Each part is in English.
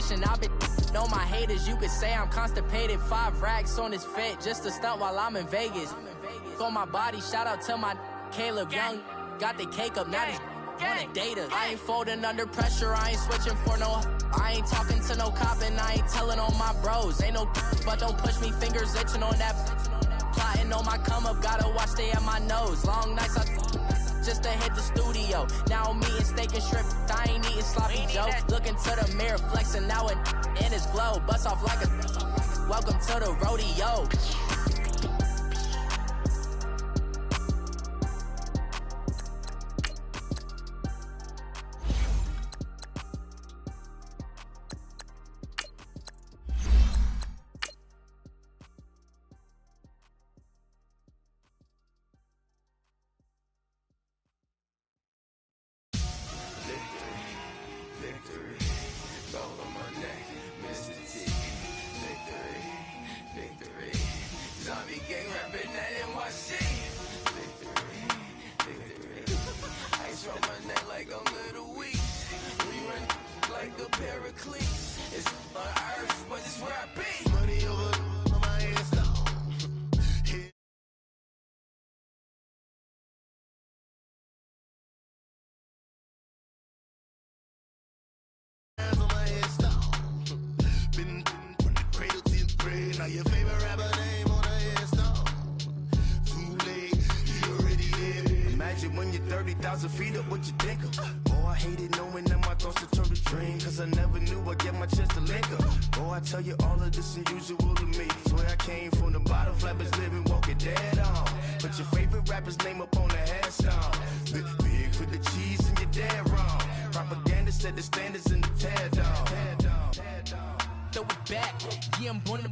motivation. I've been on my haters, you could say I'm constipated. 5 racks on his fit, just to stunt while I'm in Vegas. On my body, shout out to my Caleb Young. Got the cake up, now these wanna date us. I ain't folding under pressure, I ain't switching for no. I ain't talking to no cop and I ain't telling on my bros. Ain't no but don't push me, fingers itching on that. Plotting on my come up, gotta watch stay at my nose. Long nights just to hit the studio. Now I'm eating steak and shrimp, I ain't eating sloppy joe. Looking to the mirror, flexing now it in his glow. Bust off like a welcome to the rodeo. Now your favorite rapper name on the headstone. Too late, you already there. Imagine when you're 30,000 feet up, what you think of? Oh, I hated knowing that my thoughts would turn to dream, cause I never knew I'd get my chance to link up. Oh, I tell you all of this unusual to me. Swear I came from the bottom, flappers living, walking dead on. Put your favorite rapper's name up on the headstone. Big for the cheese and you're dead wrong. Propaganda set the standards in the tear down. Throw it back, yeah, I'm born to.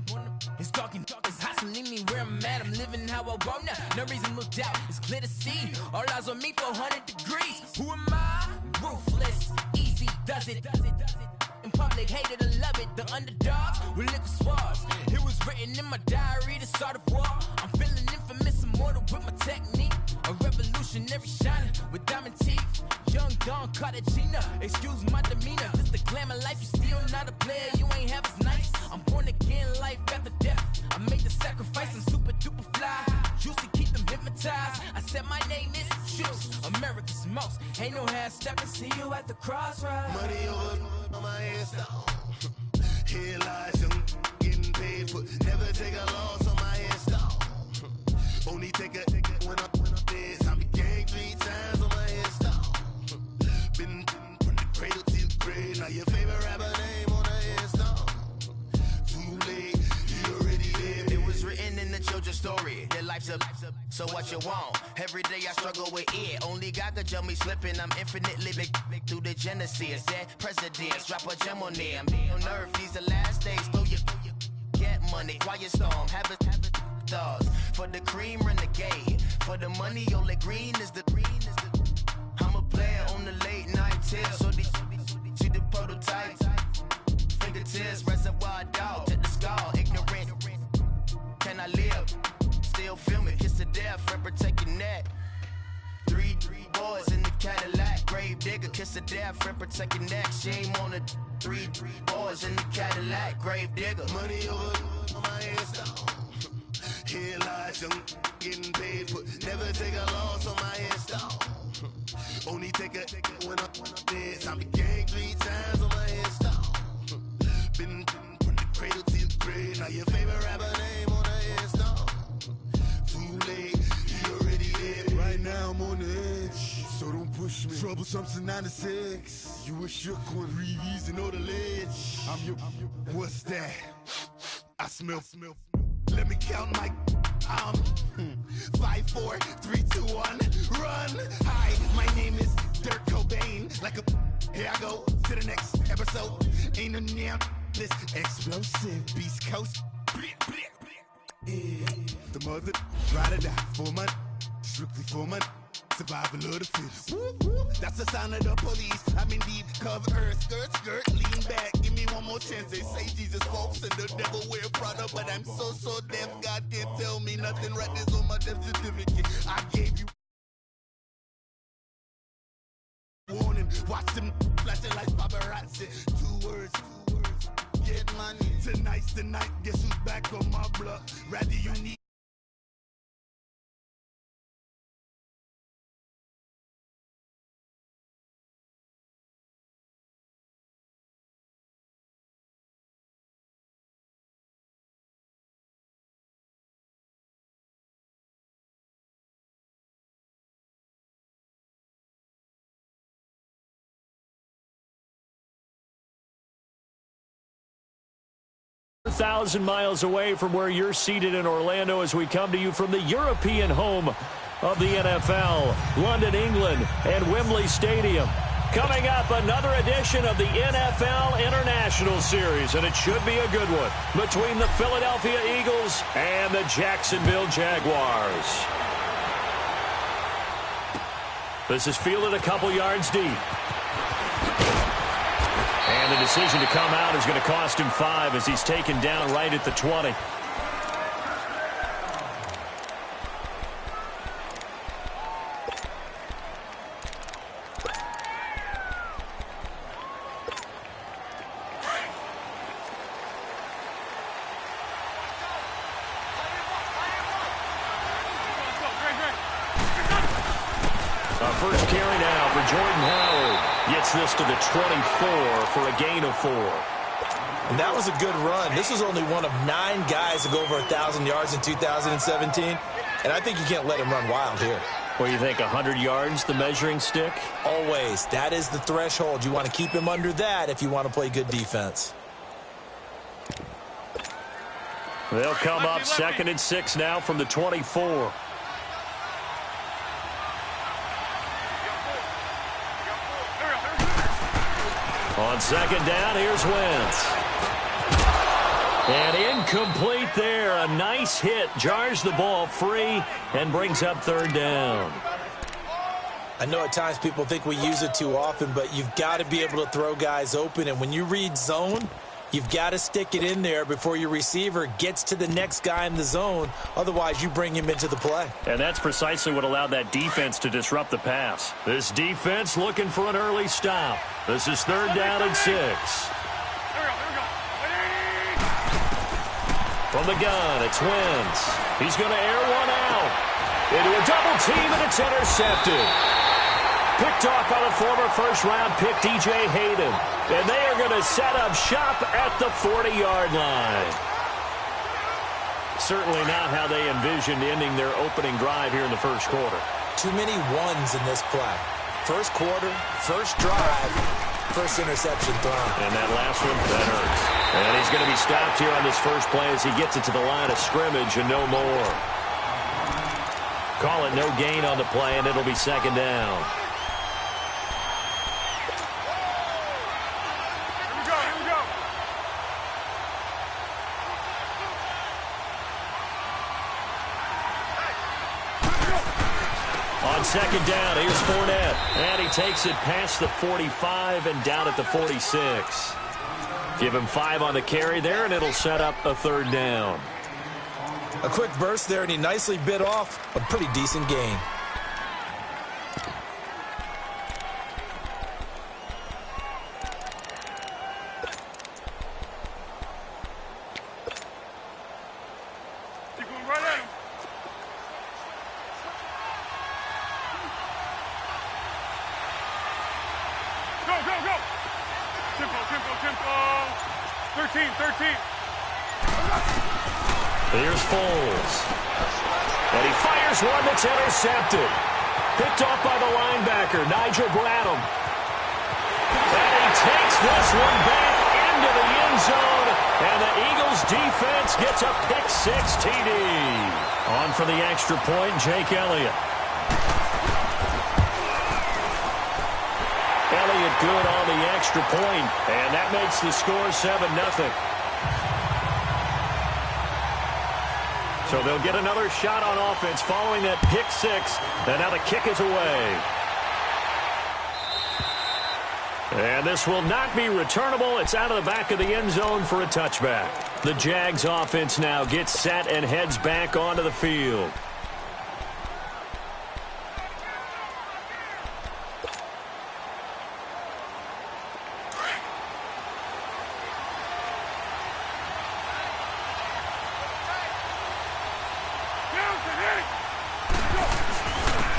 It's talking, it's hustling me where I'm at. I'm living how I want now. No reason to doubt, it's clear to see. All eyes on me, 400 degrees. Who am I? Ruthless, easy, does it. In public, hate it or love it. The underdogs with liquor swabs. It was written in my diary to start a war. I'm feeling infamous, immortal with my technique. A revolutionary shining with diamond teeth. Young Don Cartagena, excuse my demeanor. This the glamour life, you still not a player, you ain't half as nice. I'm born again, life after death. I made the sacrifice, I'm super duper fly. Used to keep them hypnotized. I said my name is Juice, America's most. Ain't no half stepping, see you at the crossroads. Money over on my headstone. Here lies young, getting paid for. Never take a loss on my headstone. Only take a when I'm dead. I be gang 3 times on my headstone. Been from the cradle to the grave. Now your favorite rapper name on the headstone. Too late, you already there. It was written in the children's story. Their life's a so what you want? Every day I struggle with it. Only God could jump me slipping. I'm infinitely big through the genesis. Dead presidents, drop a gem on them. On earth, these the last days. Throw your get money. Quiet storm, have it stars. For the cream, renegade. For the money, only green is the I'm a player on the late night tips. So these see the prototypes. Fingertips, reservoir dog to the skull. Ignorant. Can I live? Still film it. Kiss to death, friend, protect your neck. 3 boys in the Cadillac. Grave digger, kiss to death, friend, protect your neck. Shame on the 3 boys in the Cadillac. Grave digger. Money over on my headstone. Here lies young, getting paid for. Never take a loss on my headstone. Only take a when I'm dead. I be gang 3 times on my headstone. Been from the cradle to the grave. Now your favorite rapper name on the headstone. Too late, you already there. Right now I'm on the edge, so don't push me. Troublesome to 96. You a shook one, Reeves and all the ledge. I'm your, what's that? I smell. Let me count my 5, 4, 3, 2, 1, run. Hi, my name is Dirk Cobain. Like a here I go to the next episode. Ain't no damn this explosive Beast Coast. The mother ride or die for money, strictly for money. Survival of the fittest. That's the sound of the police. I'm in deep cover earth, skirt, lean back. Give me one more chance. They say Jesus folks and the devil wear Prada, but I'm so deaf. God can't tell me nothing. Right this on my death certificate. I gave you warning. Watch them flashing like paparazzi. 2 words. Tonight's the night, guess who's back on my block? Rather you need. Thousand miles away from where you're seated in Orlando as we come to you from the European home of the NFL, London, England, and Wembley Stadium. Coming up, another edition of the NFL International Series, and it should be a good one, between the Philadelphia Eagles and the Jacksonville Jaguars. This is fielded a couple yards deep. And the decision to come out is going to cost him 5 as he's taken down right at the 20. First carry now for Jordan Howard. Gets this to the 24 for a gain of 4. And that was a good run. This was only one of 9 guys to go over 1,000 yards in 2017. And I think you can't let him run wild here. What do you think, 100 yards, the measuring stick? Always. That is the threshold. You want to keep him under that if you want to play good defense. They'll come up 2nd and 6 now from the 24. On 2nd down, here's Wentz. And incomplete there. A nice hit. Jars the ball free and brings up 3rd down. I know at times people think we use it too often, but you've got to be able to throw guys open. And when you read zone, you've got to stick it in there before your receiver gets to the next guy in the zone. Otherwise, you bring him into the play. And that's precisely what allowed that defense to disrupt the pass. This defense looking for an early stop. This is 3rd down and 6. From the gun, it's Wentz. He's going to air one out. Into a double team, and it's intercepted. Picked off by the former first-round pick, DJ Hayden. And they are going to set up shop at the 40-yard line. Certainly not how they envisioned ending their opening drive here in the first quarter. Too many ones in this play. First quarter, first drive, first interception thrown. And that last one, that hurts. And he's going to be stopped here on this first play as he gets it to the line of scrimmage and no more. Call it no gain on the play, and it'll be 2nd down. On 2nd down, here's Fournette. And he takes it past the 45 and down at the 46. Give him 5 on the carry there, and it'll set up a 3rd down. A quick burst there, and he nicely bit off a pretty decent gain. Here's Foles. And he fires one that's intercepted. Picked off by the linebacker, Nigel Bradham. And he takes this one back into the end zone. And the Eagles defense gets a pick-6 TD. On for the extra point, Jake Elliott. Elliott good on the extra point, and that makes the score 7-0. So they'll get another shot on offense following that pick-6, and now the kick is away. And this will not be returnable. It's out of the back of the end zone for a touchback. The Jags offense now gets set and heads back onto the field.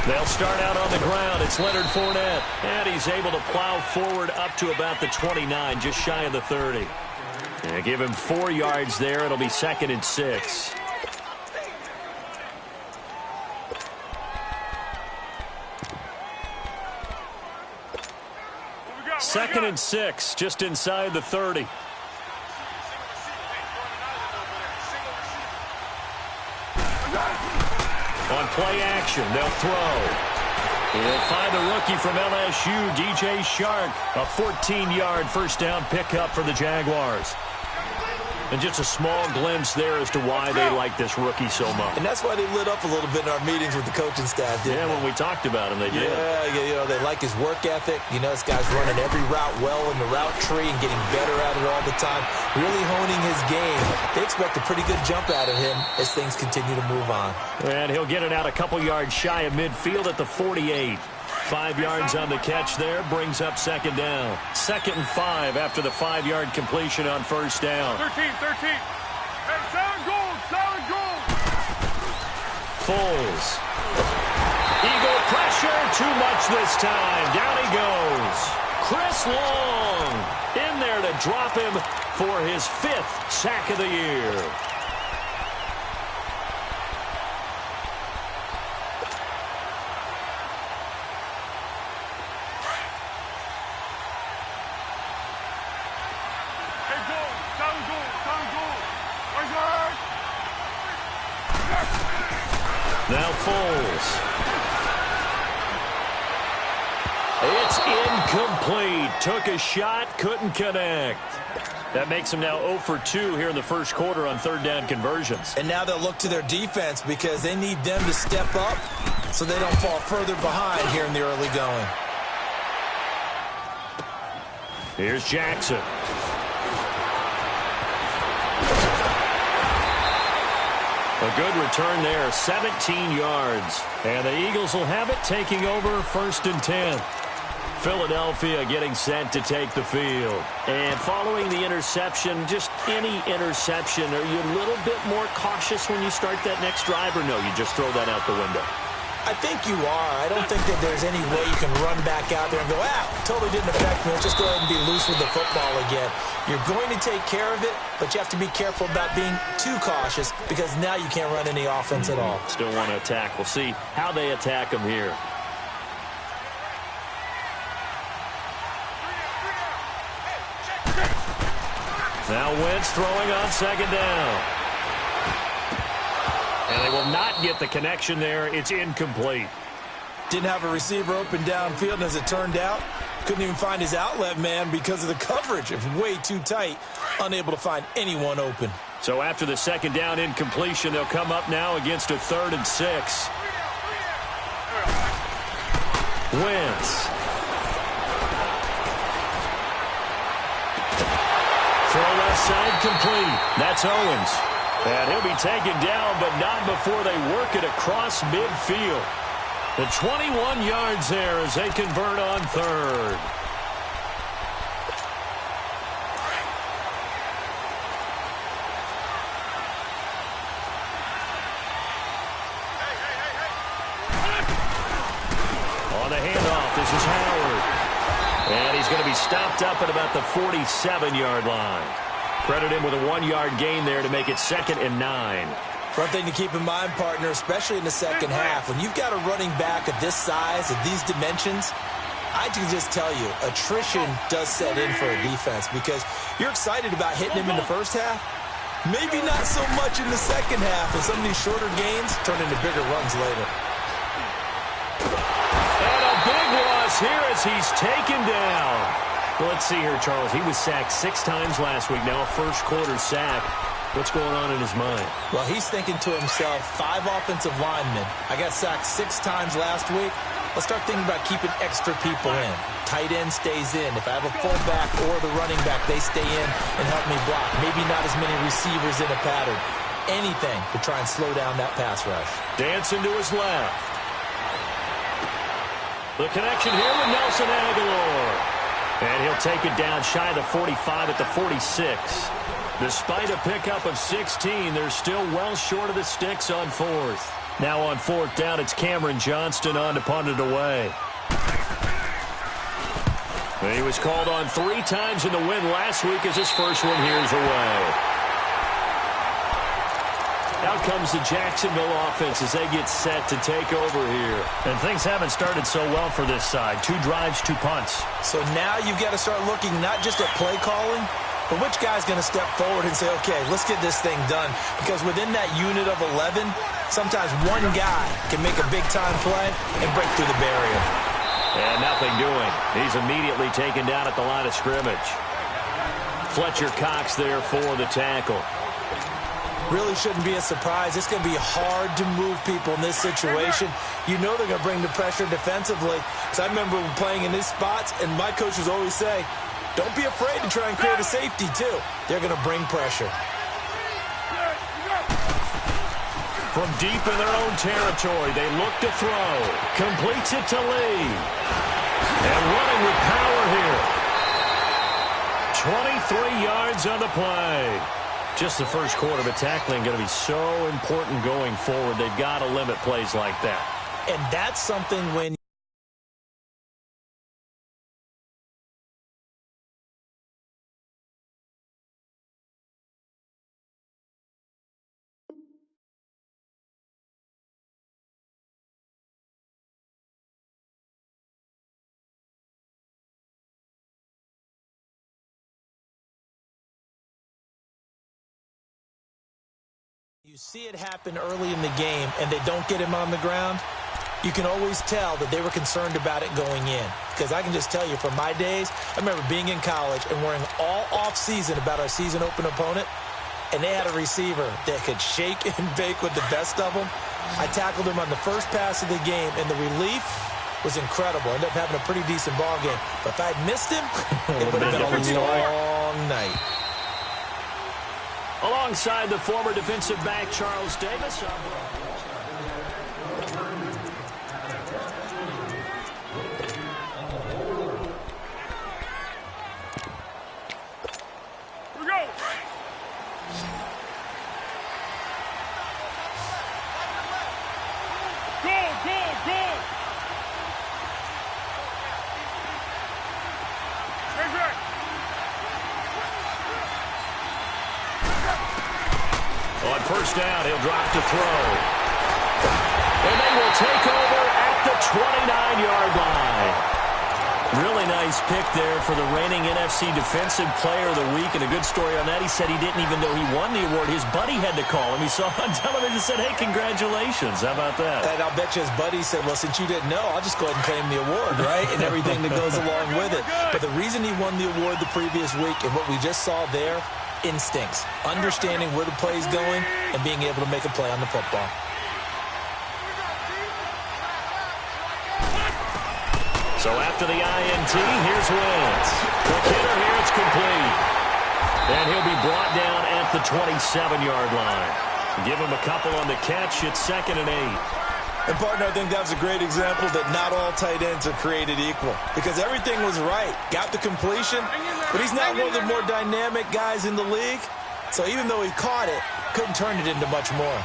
They'll start out on the ground. It's Leonard Fournette. And he's able to plow forward up to about the 29, just shy of the 30. And give him 4 yards there. It'll be 2nd and 6. Second and 6, just inside the 30. On play action, they'll throw. He'll find the rookie from LSU, DJ Shark. A 14-yard first down pickup for the Jaguars. And just a small glimpse there as to why they like this rookie so much. And that's why they lit up a little bit in our meetings with the coaching staff, didn't they? When we talked about him, they did. Yeah, they like his work ethic. This guy's running every route well in the route tree and getting better at it all the time, really honing his game. They expect a pretty good jump out of him as things continue to move on. And he'll get it out a couple yards shy of midfield at the 48. 5 yards on the catch there, brings up 2nd down. 2nd and 5 after the 5-yard completion on first down. 13. Hey, 7 goals. Foles. Eagle pressure, too much this time. Down he goes. Chris Long in there to drop him for his 5th sack of the year. Now Foles. It's incomplete. Took a shot, couldn't connect. That makes him now 0 for 2 here in the first quarter on 3rd down conversions. And now they'll look to their defense because they need them to step up so they don't fall further behind here in the early going. Here's Jackson. A good return there, 17 yards. And the Eagles will have it, taking over 1st and 10. Philadelphia getting set to take the field. And following the interception, just any interception, are you a little bit more cautious when you start that next drive, or no, you just throw that out the window? I think you are. I don't think that there's any way you can run back out there and go, totally didn't affect me. Let's just go ahead and be loose with the football again. You're going to take care of it, but you have to be careful about being too cautious because now you can't run any offense at all. Still want to attack. We'll see how they attack them here. Now Wentz throwing on 2nd down. And they will not get the connection there. It's incomplete. Didn't have a receiver open downfield, and as it turned out, couldn't even find his outlet man because of the coverage. It was way too tight, unable to find anyone open. So after the 2nd down incompletion, they'll come up now against a 3rd and 6. Wentz. Throw left side complete. That's Owens. And he'll be taken down, but not before they work it across midfield. The 21 yards there as they convert on 3rd. On the handoff, this is Howard. And he's going to be stopped up at about the 47-yard line. Credit him with a 1-yard gain there to make it 2nd and 9. One thing to keep in mind, partner, especially in the second half, when you've got a running back of this size, of these dimensions, I can just tell you, attrition does set in for a defense because you're excited about hitting him in the first half. Maybe not so much in the second half, and some of these shorter gains turn into bigger runs later. And a big loss here as he's taken down. Well, let's see here, Charles. He was sacked 6 times last week. Now a first quarter sack. What's going on in his mind? Well, he's thinking to himself, 5 offensive linemen. I got sacked 6 times last week. Let's start thinking about keeping extra people in. Tight end stays in. If I have a fullback or the running back, they stay in and help me block. Maybe not as many receivers in a pattern. Anything to try and slow down that pass rush. Dancing to his left. The connection here with Nelson Aguilar. And he'll take it down shy of the 45 at the 46. Despite a pickup of 16, they're still well short of the sticks on 4th. Now on 4th down, it's Cameron Johnston on to punt it away. He was called on 3 times in the win last week as his first one here is away. Out comes the Jacksonville offense as they get set to take over here. And things haven't started so well for this side. 2 drives, 2 punts. So now you've got to start looking not just at play calling, but which guy's going to step forward and say, okay, let's get this thing done. Because within that unit of 11, sometimes one guy can make a big-time play and break through the barrier. And nothing doing. He's immediately taken down at the line of scrimmage. Fletcher Cox there for the tackle. Really shouldn't be a surprise. It's going to be hard to move people in this situation. You know they're going to bring the pressure defensively. Because I remember playing in these spots, and my coaches always say, don't be afraid to try and create a safety, too. They're going to bring pressure. From deep in their own territory, they look to throw. Completes it to Lee. And running with power here. 23 yards on the play. Just the first quarter, but tackling going to be so important going forward. They've got to limit plays like that. And that's something when you see it happen early in the game and they don't get him on the ground, you can always tell that they were concerned about it going in. Because I can just tell you from my days, I remember being in college and worrying all off-season about our season open opponent, and they had a receiver that could shake and bake with the best of them. I tackled him on the first pass of the game, and the relief was incredible. I ended up having a pretty decent ball game. But if I had missed him, it would have been a long night. Alongside the former defensive back, Charles Davis. We go. Go. Change right. On first down, he'll drop to throw. And they will take over at the 29-yard line. Really nice pick there for the reigning NFC Defensive Player of the Week. And a good story on that, he said he didn't even know he won the award. His buddy had to call him. He saw on television and said, hey, congratulations. How about that? And I'll bet you his buddy said, well, since you didn't know, I'll just go ahead and claim the award, right? And everything that goes along with it. But the reason he won the award the previous week and what we just saw there, instincts, understanding where the play is going and being able to make a play on the football. So after the INT, here's Wentz. The hitter here, it's complete. And he'll be brought down at the 27-yard line. Give him a couple on the catch. It's 2nd and 8. And, partner, I think that was a great example that not all tight ends are created equal. Because everything was right. Got the completion, but he's not one of the more dynamic guys in the league. So even though he caught it, couldn't turn it into much more.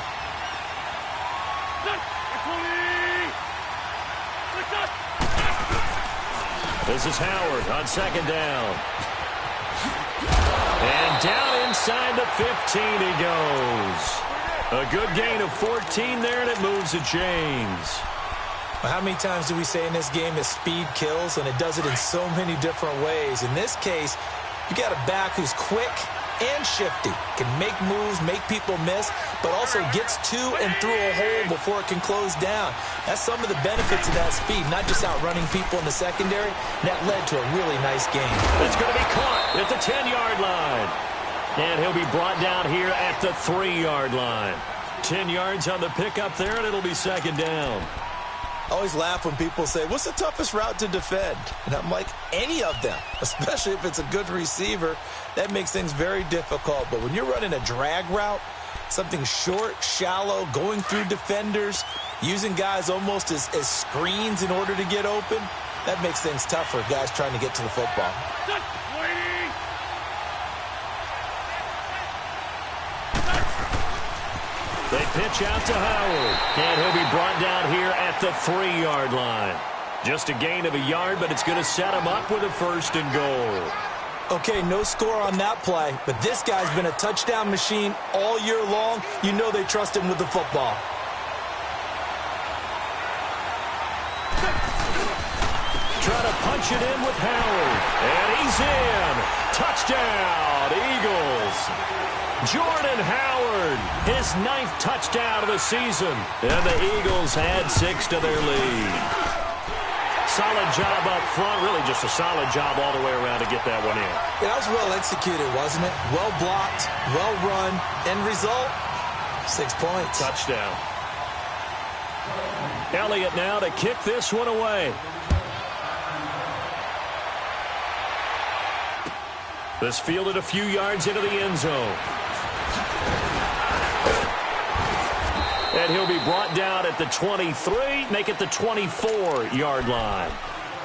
This is Howard on 2nd down. And down inside the 15 he goes. A good gain of 14 there, and it moves the chains. Well, how many times do we say in this game that speed kills, and it does it in so many different ways? In this case, you got a back who's quick and shifty, can make moves, make people miss, but also gets to and through a hole before it can close down. That's some of the benefits of that speed, not just outrunning people in the secondary. That led to a really nice game. It's going to be caught at the 10-yard line. And he'll be brought down here at the 3-yard line. 10 yards on the pickup there, and it'll be 2nd down. I always laugh when people say, what's the toughest route to defend? And I'm like, any of them, especially if it's a good receiver. That makes things very difficult. But when you're running a drag route, something short, shallow, going through defenders, using guys almost as screens in order to get open, that makes things tough for guys trying to get to the football. They pitch out to Howard, and he'll be brought down here at the 3-yard line. Just a gain of a yard, but it's going to set him up with a 1st and goal. Okay, no score on that play, but this guy's been a touchdown machine all year long. You know they trust him with the football. Try to punch it in with Howard, and he's in. Touchdown, Eagles. Jordan Howard, his 9th touchdown of the season, and the Eagles add 6 to their lead. Solid job up front, really just a solid job all the way around to get that one in. Yeah, that was well executed, wasn't it? Well blocked, well run. End result, 6 points. Touchdown. Elliott now to kick this one away. This fielded a few yards into the end zone. And he'll be brought down at the 23, make it the 24-yard line.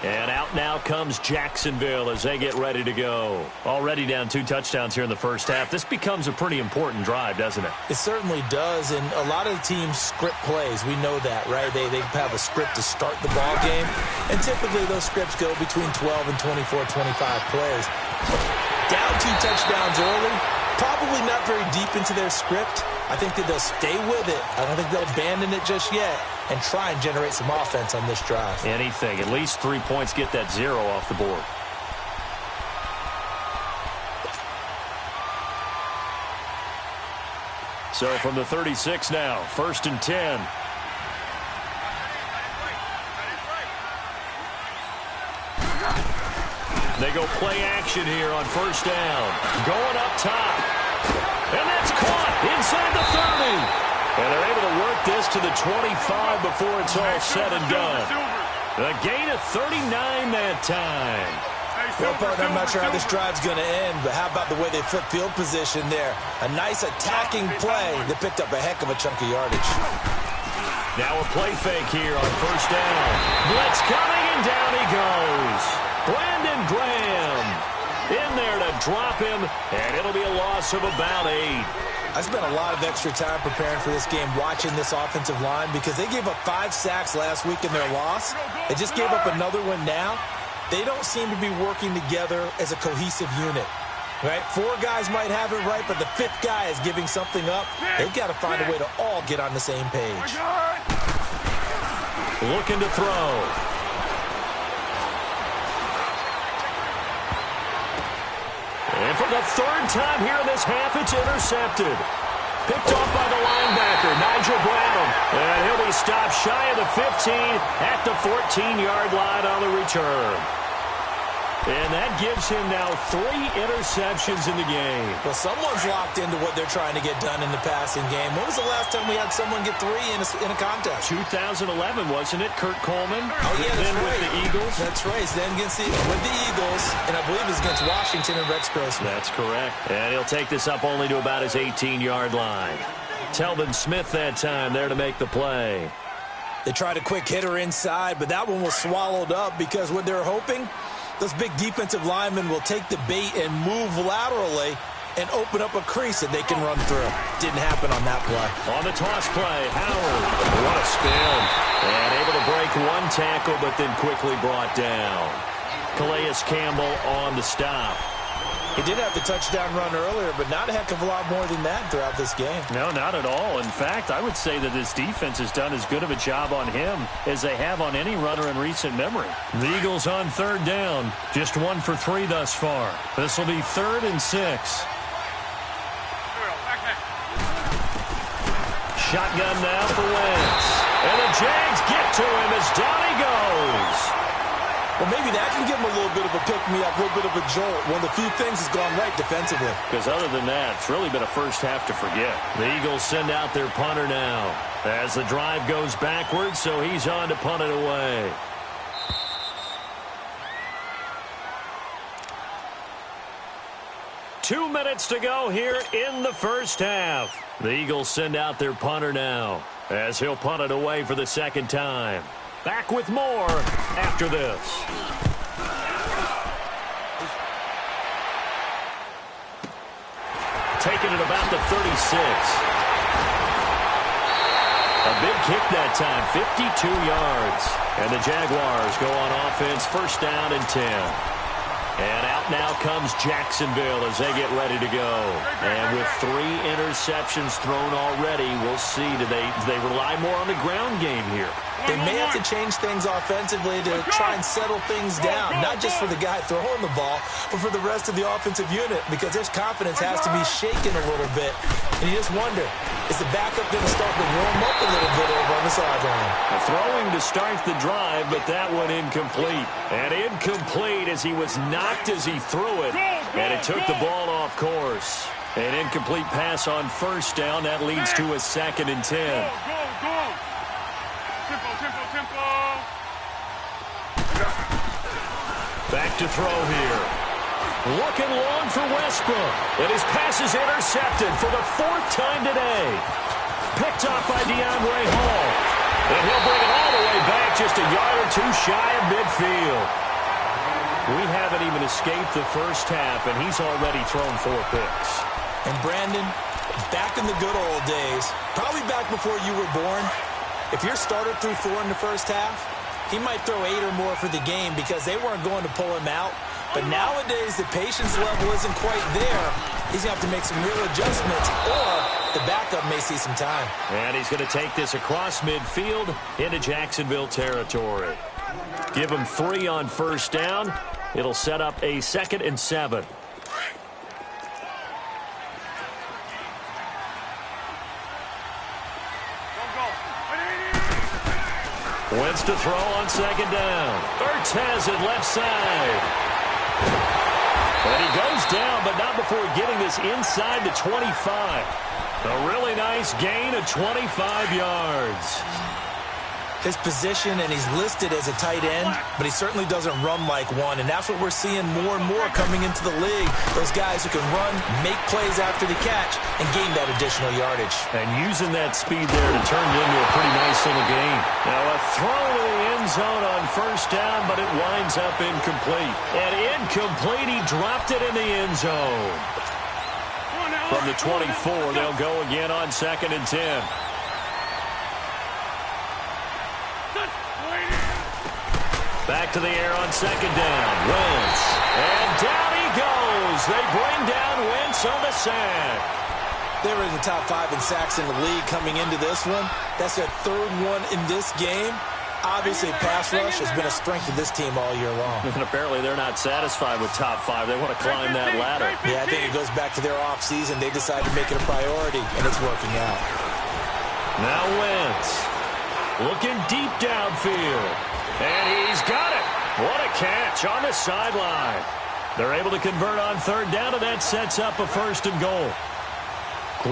And out now comes Jacksonville as they get ready to go. Already down 2 touchdowns here in the first half. This becomes a pretty important drive, doesn't it? It certainly does, and a lot of teams script plays. We know that, right? They have a script to start the ball game, and typically those scripts go between 12 and 24, 25 plays. Down 2 touchdowns early, probably not very deep into their script. I think that they'll stay with it. I don't think they'll abandon it just yet and try and generate some offense on this drive. Anything. At least 3 points, get that 0 off the board. So from the 36 now, 1st and 10. They go play action here on 1st down. Going up top. And that's caught inside the 30. And they're able to work this to the 25 before it's all said and done. A gain of 39 that time. Well, partner, I'm not sure how this drive's going to end, but how about the way they flip field position there? A nice attacking play that picked up a heck of a chunk of yardage. Now a play fake here on 1st down. Blitz coming, and down he goes. Brandon Graham in there to drop him, and it'll be a loss of about 8. I spent a lot of extra time preparing for this game, watching this offensive line, because they gave up 5 sacks last week in their loss. They just gave up another one now. They don't seem to be working together as a cohesive unit. Right? 4 guys might have it right, but the 5th guy is giving something up. They've got to find a way to all get on the same page. Looking to throw. And for the 3rd time here in this half, it's intercepted. Picked off by the linebacker, Nigel Bradham. And he'll be stopped shy of the 15 at the 14-yard line on the return. And that gives him now 3 interceptions in the game. Well, someone's locked into what they're trying to get done in the passing game. When was the last time we had someone get 3 in a contest? 2011, wasn't it? Kurt Coleman. Oh, yeah, that's right. With the Eagles. That's right. Then with the Eagles, and I believe it's against Washington and Rex Grossman. That's correct. And he'll take this up only to about his 18-yard line. Telvin Smith that time there to make the play. They tried a quick hitter inside, but that one was swallowed up because what they're hoping, those big defensive linemen will take the bait and move laterally and open up a crease that they can run through. Didn't happen on that play. On the toss play, Howard. What a spin. And able to break 1 tackle, but then quickly brought down. Calais Campbell on the stop. He did have the touchdown run earlier, but not a heck of a lot more than that throughout this game. No, not at all. In fact, I would say that this defense has done as good of a job on him as they have on any runner in recent memory. The Eagles on 3rd down. Just 1 for 3 thus far. This will be 3rd and 6. Shotgun now for Wentz. And the Jags get to him as down he goes. Well, maybe that can give him a little bit of a pick-me-up, a little bit of a jolt. One of the few things has gone right defensively. Because other than that, it's really been a first half to forget. The Eagles send out their punter now as the drive goes backwards, so he's on to punt it away. Two minutes to go here in the first half. The Eagles send out their punter now as he'll punt it away for the 2nd time. Back with more after this. Taking it about the 36. A big kick that time, 52 yards. And the Jaguars go on offense, first down and 10. And out now comes Jacksonville as they get ready to go. And with 3 interceptions thrown already, we'll see. Do they rely more on the ground game here? They may have to change things offensively to try and settle things down, not just for the guy throwing the ball, but for the rest of the offensive unit, because their confidence has to be shaken a little bit. And you just wonder, is the backup going to start to warm up a little bit over on the sideline? Throwing to start the drive, but that one incomplete. And incomplete as he was knocked as he threw it, and it took the ball off course. An incomplete pass on first down. That leads to a 2nd and 10. Go. Tempo. Back to throw here. Looking long for Westbrook. And his pass is intercepted for the 4th time today. Picked off by DeAndre Hall. And he'll bring it all the way back, just a yard or 2 shy of midfield. We haven't even escaped the first half, and he's already thrown 4 picks. And Brandon, back in the good old days, probably back before you were born, if your starter threw 4 in the first half, he might throw 8 or more for the game because they weren't going to pull him out. But nowadays, the patience level isn't quite there. He's going to have to make some real adjustments, or the backup may see some time. And he's going to take this across midfield into Jacksonville territory. Give him 3 on first down. It'll set up a 2nd and 7. Wentz to throw on 2nd down. Ertz has it left side. And he goes down, but not before getting this inside the 25. A really nice gain of 25 yards. His position, and he's listed as a tight end, but he certainly doesn't run like one, and that's what we're seeing more and more coming into the league. Those guys who can run, make plays after the catch, and gain that additional yardage. And using that speed there to turn it into a pretty nice little gain. Now a throw to the end zone on first down, but it winds up incomplete. And incomplete, he dropped it in the end zone. From the 24, they'll go again on 2nd and 10. Back to the air on 2nd down. Wentz. And down he goes. They bring down Wentz on the sack. They were in the top 5 in sacks in the league coming into this one. That's their 3rd one in this game. Obviously, pass rush has been a strength of this team all year long. And apparently they're not satisfied with top 5. They want to climb that ladder. Yeah, I think it goes back to their offseason. They decided to make it a priority, and it's working out. Now Wentz looking deep downfield. And he's got it. What a catch on the sideline. They're able to convert on 3rd down, and that sets up a 1st and goal.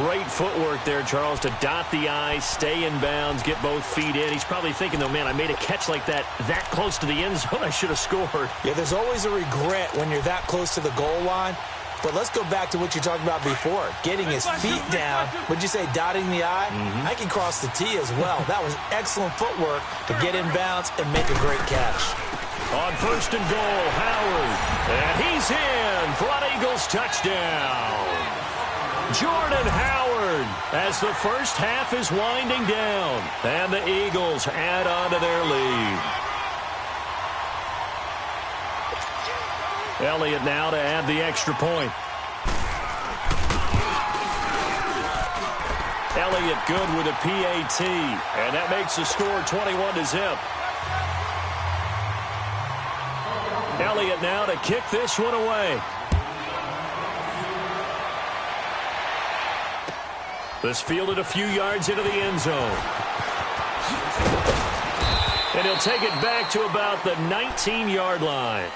Great footwork there, Charles, to dot the I, stay in bounds, get both feet in. He's probably thinking, though, man, I made a catch like that close to the end zone. I should have scored. Yeah, there's always a regret when you're that close to the goal line. But let's go back to what you talked about before, getting his feet down. Would you say dotting the I? I can cross the T as well. That was excellent footwork to get in bounds and make a great catch. On 1st and goal, Howard. And he's in for an Eagles touchdown. Jordan Howard as the first half is winding down. And the Eagles add on to their lead. Elliott now to add the extra point. Elliott good with a PAT. And that makes the score 21-0. Elliott now to kick this one away. This fielded a few yards into the end zone. And he'll take it back to about the 19-yard line.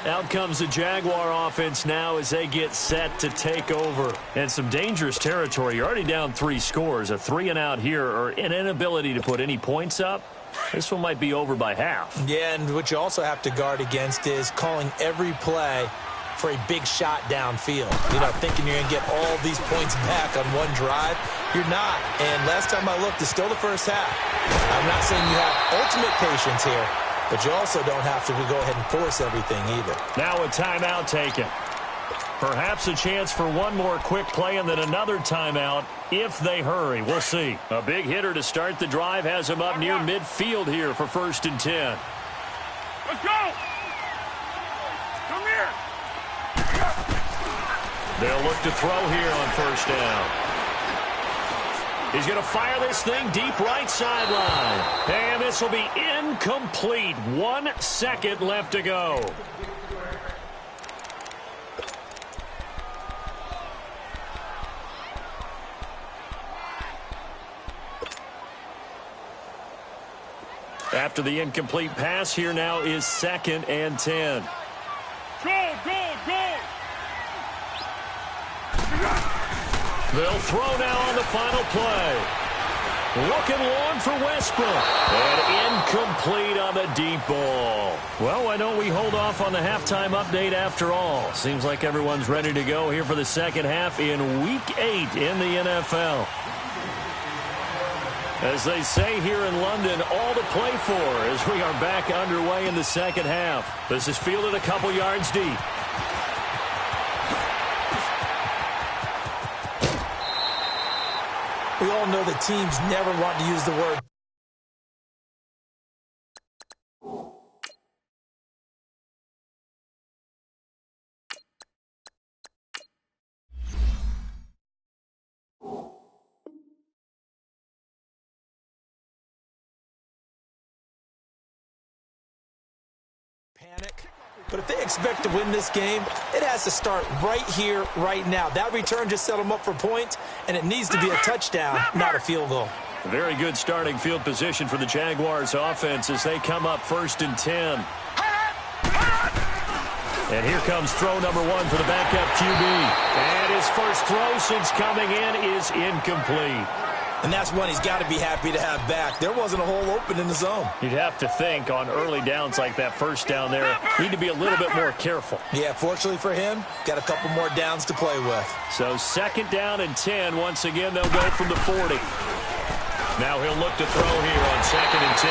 Out comes the Jaguar offense now as they get set to take over. And some dangerous territory. You're already down 3 scores. A 3-and-out here, or an inability to put any points up. This one might be over by half. Yeah, and what you also have to guard against is calling every play for a big shot downfield. You know, thinking you're going to get all these points back on one drive. You're not. And last time I looked, it's still the first half. I'm not saying you have ultimate patience here, but you also don't have to go ahead and force everything either. Now a timeout taken. Perhaps a chance for one more quick play and then another timeout if they hurry. We'll see. A big hitter to start the drive has him up near midfield here for 1st and 10. Let's go! Come here! They'll look to throw here on 1st down. He's going to fire this thing deep right sideline. And this will be incomplete. 1 second left to go. After the incomplete pass, here now is 2nd and 10. Go, go, go! They'll throw now on the final play. Looking long for Westbrook. And incomplete on the deep ball. Well, why don't we hold off on the halftime update after all? Seems like everyone's ready to go here for the second half in Week 8 in the NFL. As they say here in London, all to play for as we are back underway in the second half. This is fielded a couple yards deep. We all know that teams never want to use the word panic. But if they expect to win this game, it has to start right here, right now. That return just set them up for points, and it needs to be a touchdown, not a field goal. Very good starting field position for the Jaguars offense as they come up 1st and 10. And here comes throw number 1 for the backup QB. And his first throw since coming in is incomplete. And that's one he's got to be happy to have back. There wasn't a hole open in the zone. You'd have to think on early downs like that first down there, need to be a little bit more careful. Yeah, fortunately for him, got a couple more downs to play with. So 2nd down and 10. Once again, they'll go from the 40. Now he'll look to throw here on 2nd and 10.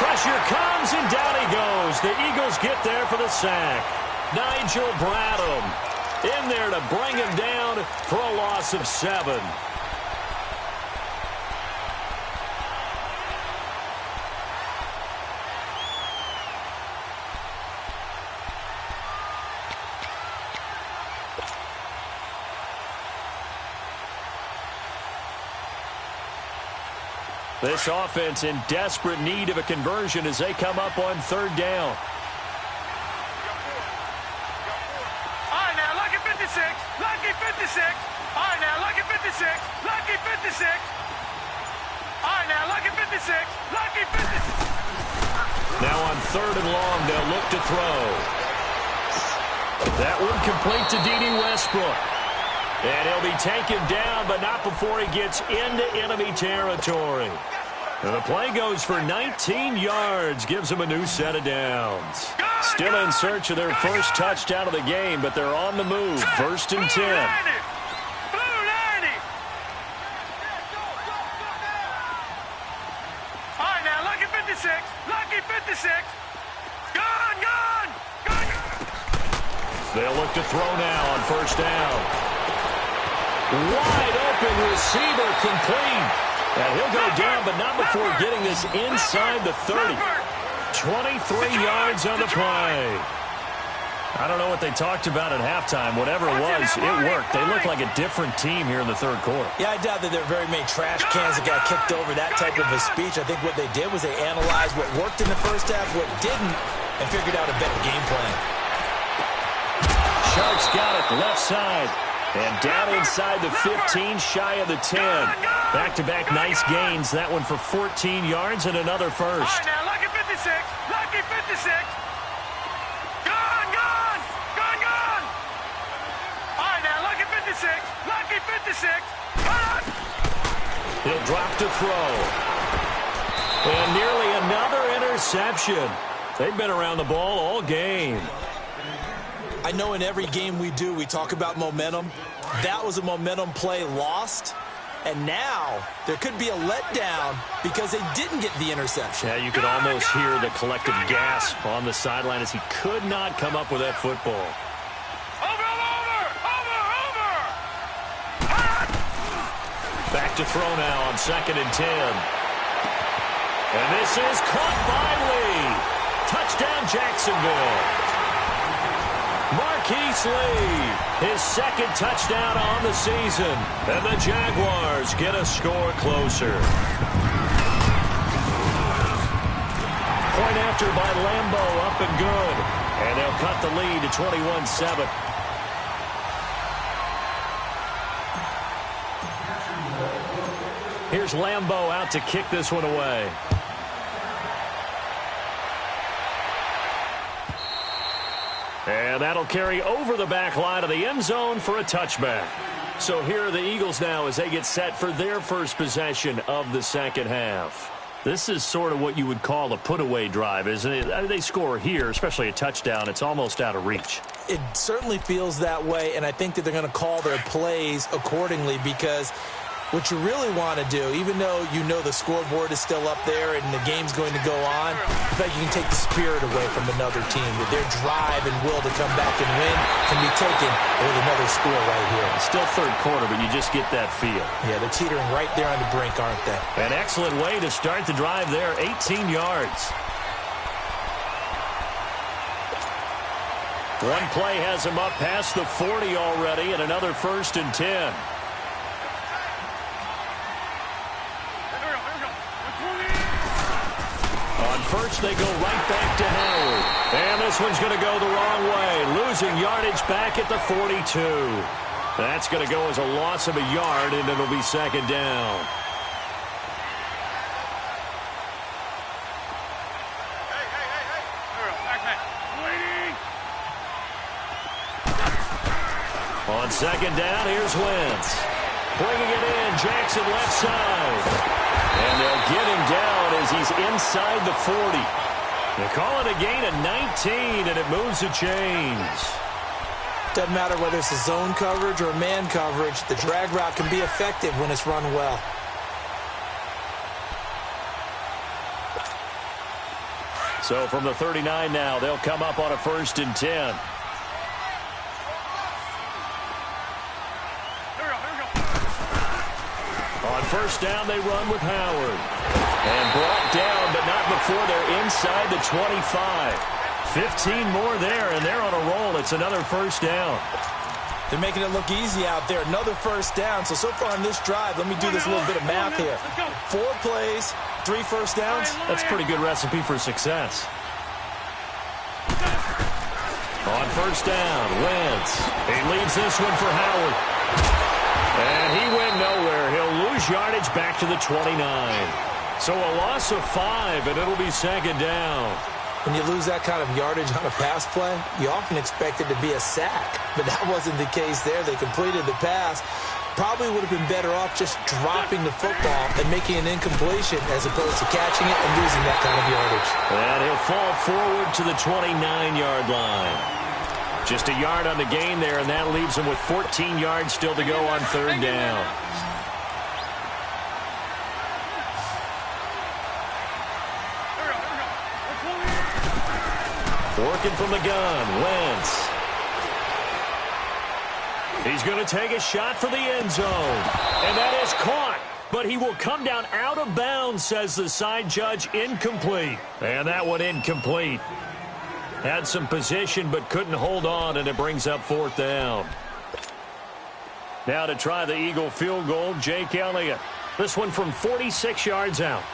Pressure comes, and down he goes. The Eagles get there for the sack. Nigel Bradham in there to bring him down for a loss of 7. This offense in desperate need of a conversion as they come up on 3rd down. All right, now, lucky 56. Lucky 56. All right, now, lucky 56. Lucky 56. All right, now, lucky 56. Lucky 56. Now on 3rd and long, they'll look to throw. That one complete to D.D. Westbrook. And he'll be taken down, but not before he gets into enemy territory. And the play goes for 19 yards, gives him a new set of downs. Still in search of their first touchdown of the game, but they're on the move. 1st and 10. Blue 90. All right, now, lucky 56. Lucky 56. Gone, gone, gone. They'll look to throw now on 1st down. Wide open receiver complete. And he'll go down, but not before getting this inside the 30. 23 yards on the play. I don't know what they talked about at halftime. Whatever it was, it worked. They look like a different team here in the 3rd quarter. Yeah, I doubt that there are very many trash cans that got kicked over that type of a speech. I think what they did was they analyzed what worked in the first half, what didn't, and figured out a better game plan. Sharks got it left side. And down inside the 15, shy of the 10. Back-to-back nice gains. That one for 14 yards and another first. All right, now, lucky 56. Lucky 56. Gone, gone, gone, gone. All right, now, lucky 56. Lucky 56. Gone. He'll drop to throw. And nearly another interception. They've been around the ball all game. I know in every game we do, we talk about momentum. That was a momentum play lost. And now there could be a letdown because they didn't get the interception. Yeah, you could almost hear the collective gasp on the sideline as he could not come up with that football. Over, over, over, Back to throw now on 2nd and 10. And this is caught by Lee. Touchdown, Jacksonville. Marquise Lee, his 2nd touchdown on the season. And the Jaguars get a score closer. Point after by Lambeau, up and good. And they'll cut the lead to 21-7. Here's Lambeau out to kick this one away. And that'll carry over the back line of the end zone for a touchback. So here are the Eagles now as they get set for their first possession of the second half. This is sort of what you would call a put-away drive, isn't it? I mean, they score here, especially a touchdown. It's almost out of reach. It certainly feels that way, and I think that they're going to call their plays accordingly because what you really want to do, even though you know the scoreboard is still up there and the game's going to go on, I think you can take the spirit away from another team. Their drive and will to come back and win can be taken with another score right here. It's still third quarter, but you just get that feel. Yeah, they're teetering right there on the brink, aren't they? An excellent way to start the drive there, 18 yards. One play has him up past the 40 already, and another 1st and 10. First, they go right back to Howard. And this one's going to go the wrong way. Losing yardage back at the 42. That's going to go as a loss of a yard, and it'll be 2nd down. On 2nd down, here's Wentz. Bringing it in, Jackson left side. And they'll get him down as he's inside the 40. They call it a gain of 19, and it moves the chains. Doesn't matter whether it's a zone coverage or man coverage. The drag route can be effective when it's run well. So from the 39 now, they'll come up on a 1st and 10. On 1st down, they run with Howard. And brought down, but not before they're inside the 25. 15 more there, and they're on a roll. It's another 1st down. They're making it look easy out there. Another 1st down. So far in this drive, let me do this little bit of math here. 4 plays, 3 1st downs. That's a pretty good recipe for success. On 1st down, Wentz. He leaves this one for Howard. And he went nowhere. He'll lose yardage back to the 29. So a loss of 5, and it'll be 2nd down. When you lose that kind of yardage on a pass play, you often expect it to be a sack. But that wasn't the case there. They completed the pass. Probably would have been better off just dropping the football and making an incompletion as opposed to catching it and losing that kind of yardage. And he'll fall forward to the 29-yard line. Just a yard on the gain there, and that leaves him with 14 yards still to go on 3rd down. Working from the gun, Wentz. He's going to take a shot for the end zone. And that is caught. But he will come down out of bounds, says the side judge. Incomplete. And that one incomplete. Had some position but couldn't hold on, and it brings up 4th down. Now to try the Eagle field goal, Jake Elliott. This one from 46 yards out.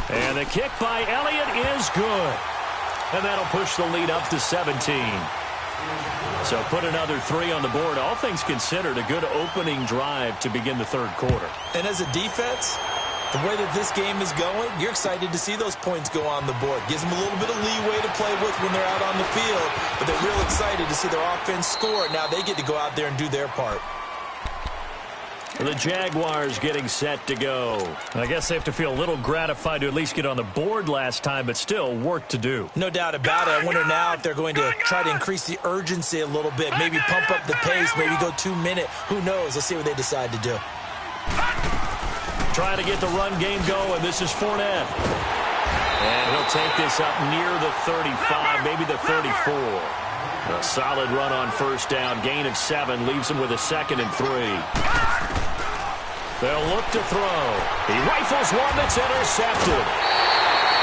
And the kick by Elliott is good. And that'll push the lead up to 17. So put another 3 on the board. All things considered, a good opening drive to begin the 3rd quarter. And as a defense, the way that this game is going, you're excited to see those points go on the board. Gives them a little bit of leeway to play with when they're out on the field. But they're real excited to see their offense score. Now they get to go out there and do their part. The Jaguars getting set to go. I guess they have to feel a little gratified to at least get on the board last time, but still work to do. No doubt about it. I wonder now if they're going to try to increase the urgency a little bit, maybe pump up the pace, maybe go 2-minute. Who knows? Let's see what they decide to do. Trying to get the run game going. This is Fournette. And he'll take this up near the 35, maybe the 34. A solid run on first down. Gain of 7 leaves him with a 2nd and 3. They'll look to throw. He rifles one that's intercepted.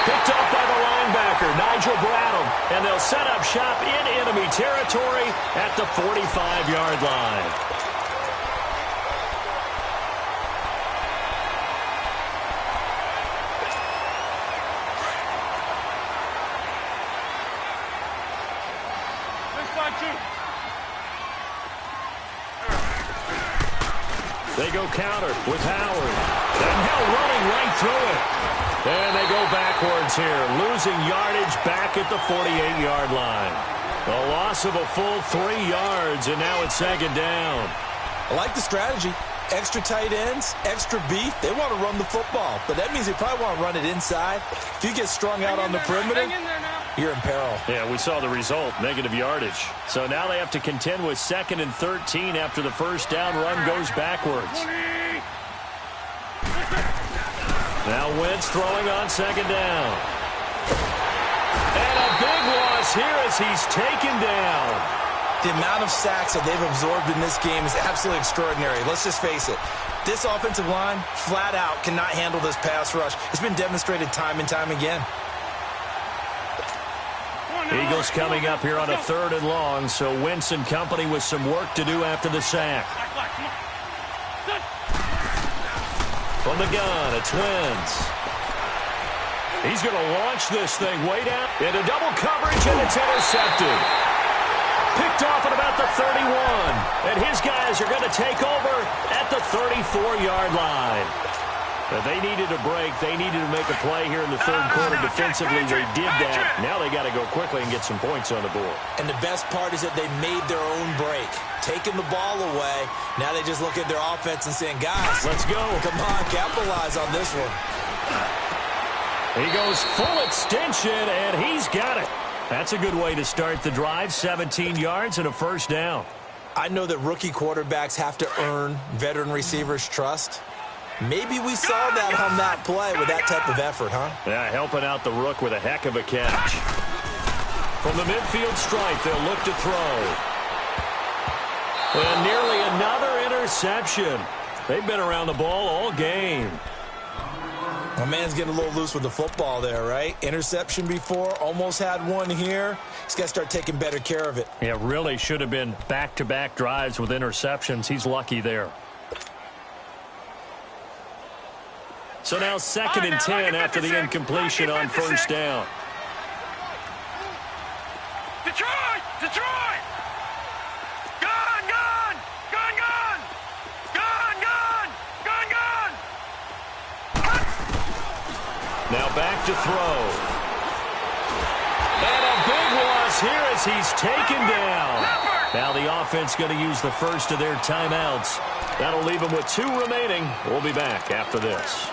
Picked up by the linebacker, Nigel Bradham. And they'll set up shop in enemy territory at the 45-yard line. They go counter with Howard. And Hill running right through it. And they go backwards here, losing yardage back at the 48-yard line. A loss of a full 3 yards, and now it's 2nd down. I like the strategy. Extra tight ends, extra beef. They want to run the football, but that means they probably want to run it inside. If you get strung out on the perimeter, you're in peril. Yeah, we saw the result, negative yardage. So now they have to contend with 2nd and 13 after the first down run goes backwards. Now Wentz throwing on 2nd down. And a big loss here as he's taken down. The amount of sacks that they've absorbed in this game is absolutely extraordinary. Let's just face it. This offensive line, flat out, cannot handle this pass rush. It's been demonstrated time and time again. Eagles coming up here on a 3rd and long, so Wentz and company with some work to do after the sack. From the gun, it's Wentz. He's going to launch this thing way down into double coverage, and it's intercepted. Picked off at about the 31. And his guys are going to take over at the 34-yard line. But they needed a break. They needed to make a play here in the 3rd quarter defensively. They did that. Now they got to go quickly and get some points on the board. And the best part is that they made their own break. Taking the ball away. Now they just look at their offense and saying, guys, let's go. Come on, capitalize on this one. He goes full extension, and he's got it. That's a good way to start the drive. 17 yards and a first down. I know that rookie quarterbacks have to earn veteran receivers' trust. Maybe we saw that on that play with that type of effort, huh? Yeah, helping out the rook with a heck of a catch. From the midfield stripe, they'll look to throw. And nearly another interception. They've been around the ball all game. My man's getting a little loose with the football there, right? Interception before, almost had one here. He's got to start taking better care of it. Yeah, really should have been back-to-back drives with interceptions. He's lucky there. So now 2nd and 10 after the incompletion on first down. Detroit! Detroit! Gone! Gone! Gone! Gone! Gone! Gone! Gone! Gone! Now back to throw. And a big loss here as he's taken down. Now the offense going to use the first of their timeouts. That'll leave them with 2 remaining. We'll be back after this.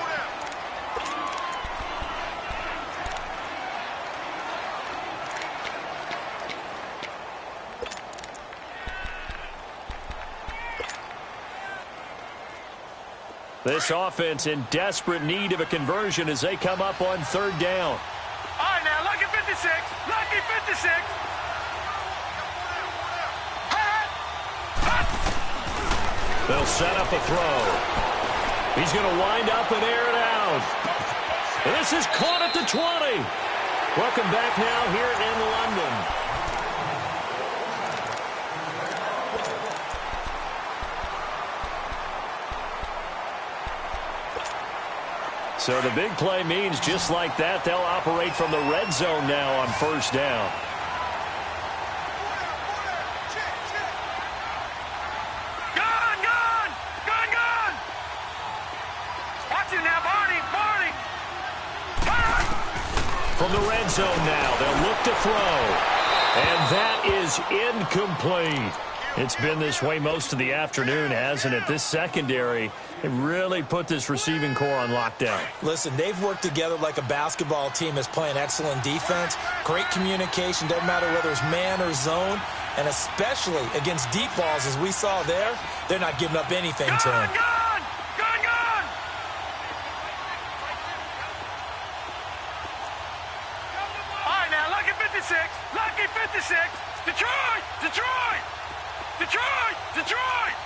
This offense in desperate need of a conversion as they come up on 3rd down. All right, now, lucky 56. Lucky 56. They'll set up a throw. He's going to wind up and air it out. And this is caught at the 20. Welcome back now here in London. So the big play means just like that, they'll operate from the red zone now on first down. Gone! Gone! Gone! Gone! Watch it now, Barney! Barney! From the red zone now, they'll look to throw. And that is incomplete. It's been this way most of the afternoon, hasn't it? This secondary, it really put this receiving core on lockdown. Listen, they've worked together like a basketball team that's playing excellent defense. Great communication, doesn't matter whether it's man or zone. And especially against deep balls, as we saw there, they're not giving up anything to them. Gone! Gone! Gone! All right, now, lucky 56. Lucky 56. Detroit! Detroit!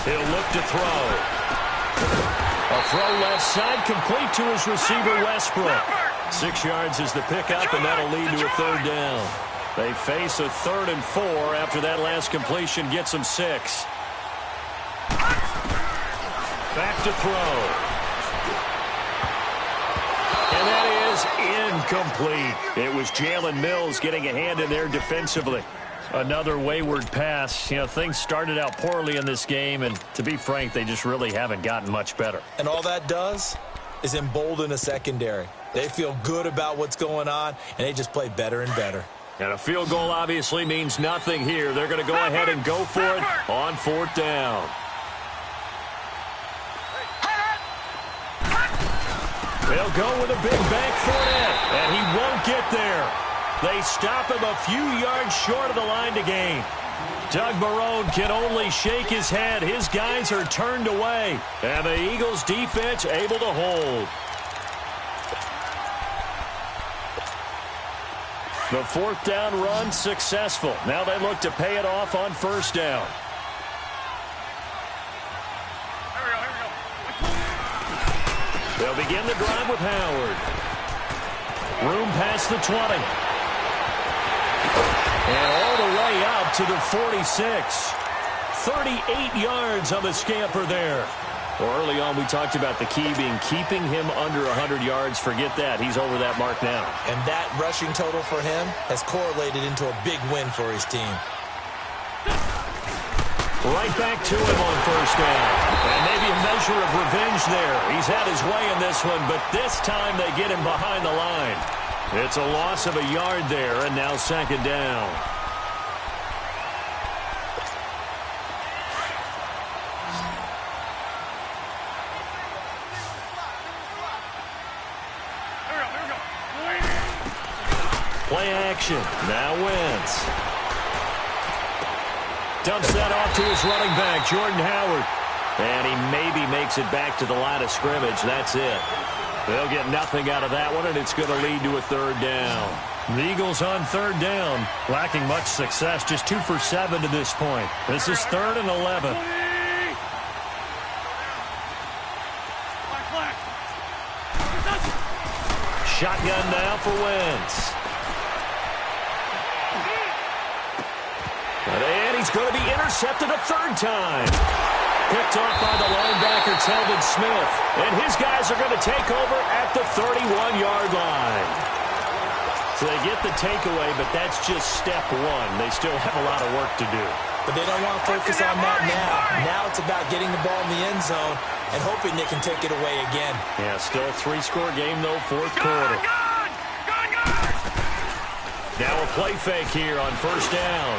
He'll look to throw. A throw left side, complete to his receiver, Westbrook. 6 yards is the pickup, and that'll lead to a third down. They face a 3rd and 4 after that last completion gets them 6. Back to throw. And that is incomplete. It was Jalen Mills getting a hand in there defensively. Another wayward pass. You know, things started out poorly in this game, and to be frank, they just really haven't gotten much better. And all that does is embolden a secondary. They feel good about what's going on, and they just play better and better. And a field goal obviously means nothing here. They're going to go ahead and go for it on 4th down. They'll go with a big bank for it, and he won't get there. They stop him a few yards short of the line to gain. Doug Marrone can only shake his head. His guys are turned away, and the Eagles defense able to hold. The 4th down run successful. Now they look to pay it off on 1st down. They'll begin the drive with Howard. Room past the 20. And all the way up to the 46. 38 yards on the scamper there. Well, early on, we talked about the key being keeping him under 100 yards. Forget that. He's over that mark now. And that rushing total for him has correlated into a big win for his team. Right back to him on 1st down. And maybe a measure of revenge there. He's had his way in this one, but this time they get him behind the line. It's a loss of a yard there, and now 2nd down. Play action. Now Wentz. Dumps that off to his running back, Jordan Howard. And he maybe makes it back to the line of scrimmage. That's it. They'll get nothing out of that one, and it's going to lead to a 3rd down. The Eagles on 3rd down, lacking much success, just 2 for 7 to this point. This is 3rd and 11. Shotgun now for Wentz. And he's going to be intercepted a 3rd time. Picked off by the linebacker, Telvin Smith. And his guys are going to take over at the 31-yard line. So they get the takeaway, but that's just step 1. They still have a lot of work to do. But they don't want to focus on that now. Now it's about getting the ball in the end zone and hoping they can take it away again. Yeah, still a 3-score game, though, 4th quarter. Now a play fake here on 1st down.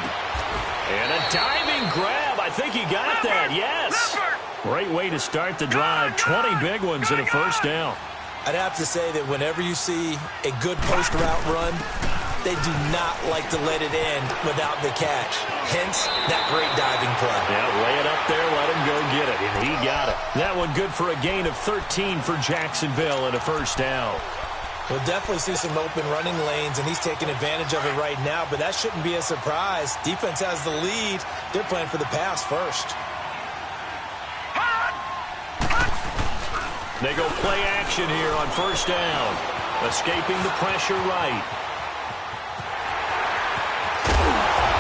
And a diving grab. I think he got that. Yes. Great way to start the drive. 20 big ones in a 1st down. I'd have to say that whenever you see a good post route run, they do not like to let it end without the catch. Hence, that great diving play. Yeah, lay it up there, let him go get it, and he got it. That one good for a gain of 13 for Jacksonville and a 1st down. We'll definitely see some open running lanes, and he's taking advantage of it right now, but that shouldn't be a surprise. Defense has the lead. They're playing for the pass first. They go play action here on 1st down. Escaping the pressure right.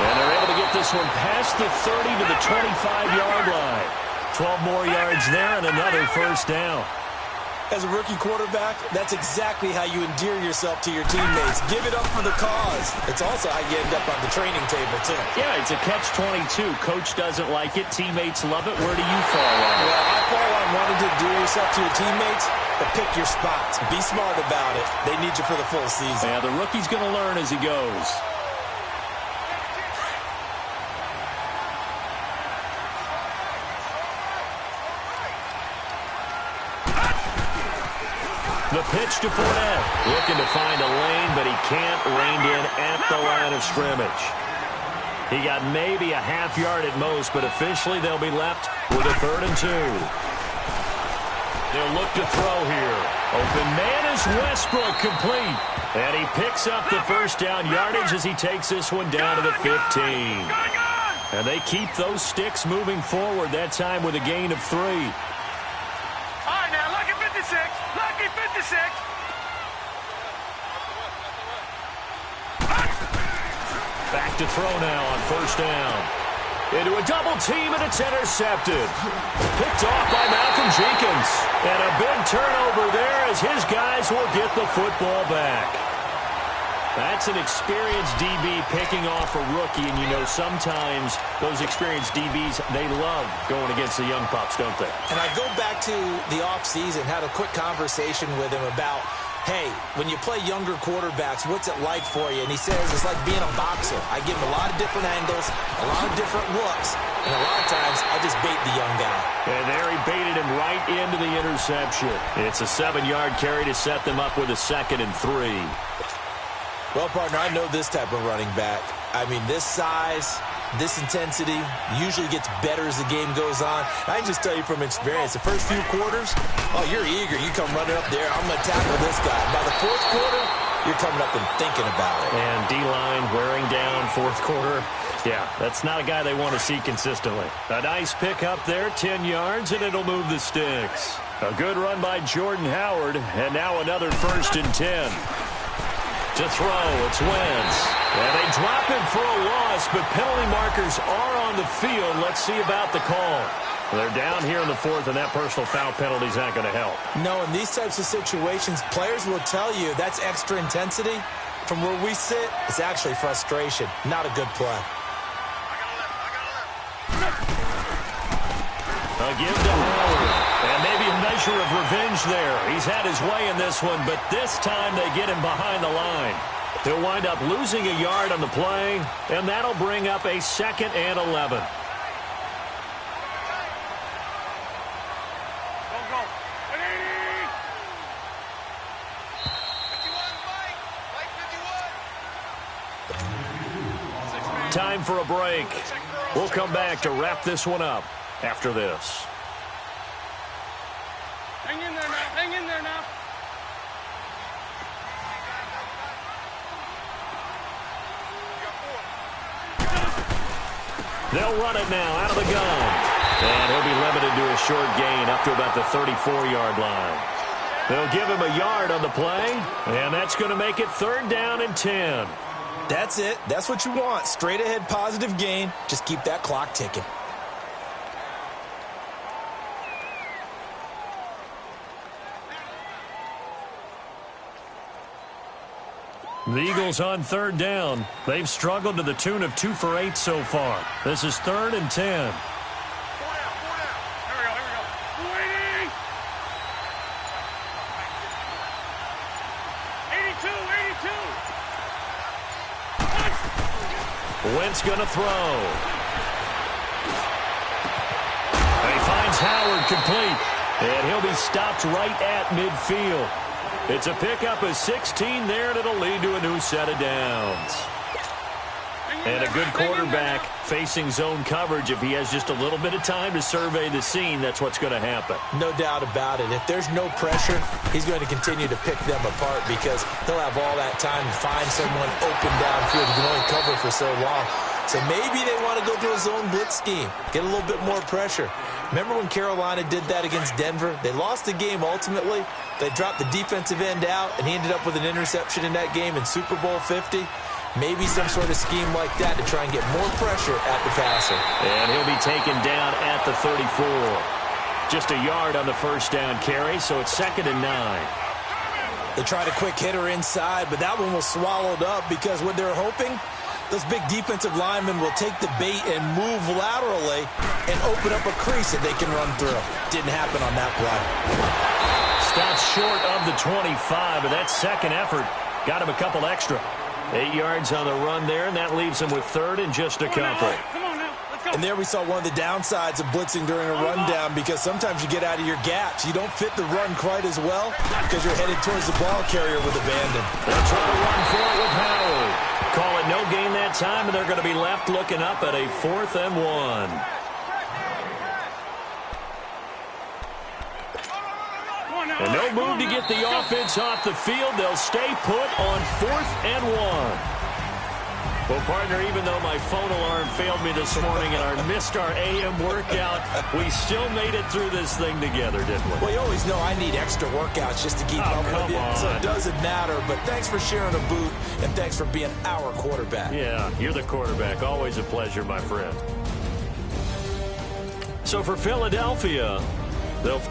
And they're able to get this one past the 30 to the 25-yard line. 12 more yards there and another 1st down. As a rookie quarterback, that's exactly how you endear yourself to your teammates. Give it up for the cause. It's also how you end up on the training table, too. Yeah, it's a catch-22. Coach doesn't like it. Teammates love it. Where do you fall on it? Well, I fall on wanting to endear yourself to your teammates, but pick your spots. Be smart about it. They need you for the full season. Yeah, the rookie's going to learn as he goes. The pitch to Fournette. Looking to find a lane, but he can't rein in at the line of scrimmage. He got maybe a half yard at most, but officially they'll be left with a 3rd and 2. They'll look to throw here. Open man is Westbrook, complete. And he picks up the first down yardage as he takes this one down to the 15. And they keep those sticks moving forward, that time with a gain of 3. All right, now, lucky 56. Lucky 56. Back to throw now on first down. Into a double team, and it's intercepted. Picked off by Malcolm Jenkins. And a big turnover there as his guys will get the football back. That's an experienced DB picking off a rookie, and you know sometimes those experienced DBs, they love going against the young pups, don't they? And I go back to the offseason, had a quick conversation with him about, hey, when you play younger quarterbacks, what's it like for you? And he says it's like being a boxer. I give him a lot of different angles, a lot of different looks, and a lot of times I just bait the young guy. And there he baited him right into the interception. It's a 7-yard carry to set them up with a 2nd and 3. Well, partner, I know this type of running back. I mean, this size, this intensity usually gets better as the game goes on. I can just tell you from experience, the first few quarters, oh, you're eager. You come running up there. I'm going to tackle this guy. By the 4th quarter, you're coming up and thinking about it. And D-line wearing down 4th quarter. Yeah, that's not a guy they want to see consistently. A nice pick up there, 10 yards, and it'll move the sticks. A good run by Jordan Howard, and now another 1st and 10. To throw, it's Wentz. And they drop him for a loss, but penalty markers are on the field. Let's see about the call. They're down here in the 4th, and that personal foul penalty is not going to help. No, in these types of situations, players will tell you that's extra intensity. From where we sit, it's actually frustration. Not a good play. A give to Howard. And maybe a measure of revenge there. He's had his way in this one, but this time they get him behind the line. He'll wind up losing a yard on the play, and that'll bring up a 2nd and 11. Time for a break. We'll come back to wrap this one up after this. Hang in there now. Hang in there now. They'll run it now out of the gun. And he'll be limited to a short gain up to about the 34-yard line. They'll give him a yard on the play, and that's going to make it 3rd down and 10. That's it. That's what you want. Straight ahead positive gain. Just keep that clock ticking. The Eagles on 3rd down. They've struggled to the tune of 2 for 8 so far. This is 3rd and 10. 4 down. Here we go. Waiting. 82. Wentz gonna throw. He finds Howard complete. And he'll be stopped right at midfield. It's a pickup of 16 there, and it'll lead to a new set of downs. And a good quarterback facing zone coverage. If he has just a little bit of time to survey the scene, that's what's going to happen. No doubt about it. If there's no pressure, he's going to continue to pick them apart because he'll have all that time to find someone open downfield. He can only cover for so long. So maybe they want to go to a zone blitz scheme, get a little bit more pressure. Remember when Carolina did that against Denver? They lost the game ultimately. They dropped the defensive end out, and he ended up with an interception in that game in Super Bowl 50. Maybe some sort of scheme like that to try and get more pressure at the passer. And he'll be taken down at the 34. Just a yard on the first down carry, so it's 2nd and 9. They tried a quick hitter inside, but that one was swallowed up because what they're hoping, those big defensive linemen will take the bait and move laterally and open up a crease that they can run through. Didn't happen on that play. Stopped short of the 25, but that second effort got him a couple extra. 8 yards on the run there, and that leaves him with 3rd and just a couple. Come on now. Let's go. And there we saw one of the downsides of blitzing during a rundown because sometimes you get out of your gaps. You don't fit the run quite as well because you're headed towards the ball carrier with abandon. They'll try to run for it with Howard. Call it no gain that time, and they're going to be left looking up at a 4th and 1. And no move to get the offense off the field. They'll stay put on 4th and 1. Well, partner, even though my phone alarm failed me this morning and I missed our AM workout, we still made it through this thing together, didn't we? Well, you always know I need extra workouts just to keep up with you, so it doesn't matter. But thanks for sharing a boot, and thanks for being our quarterback. Yeah, you're the quarterback. Always a pleasure, my friend. So for Philadelphia, they'll...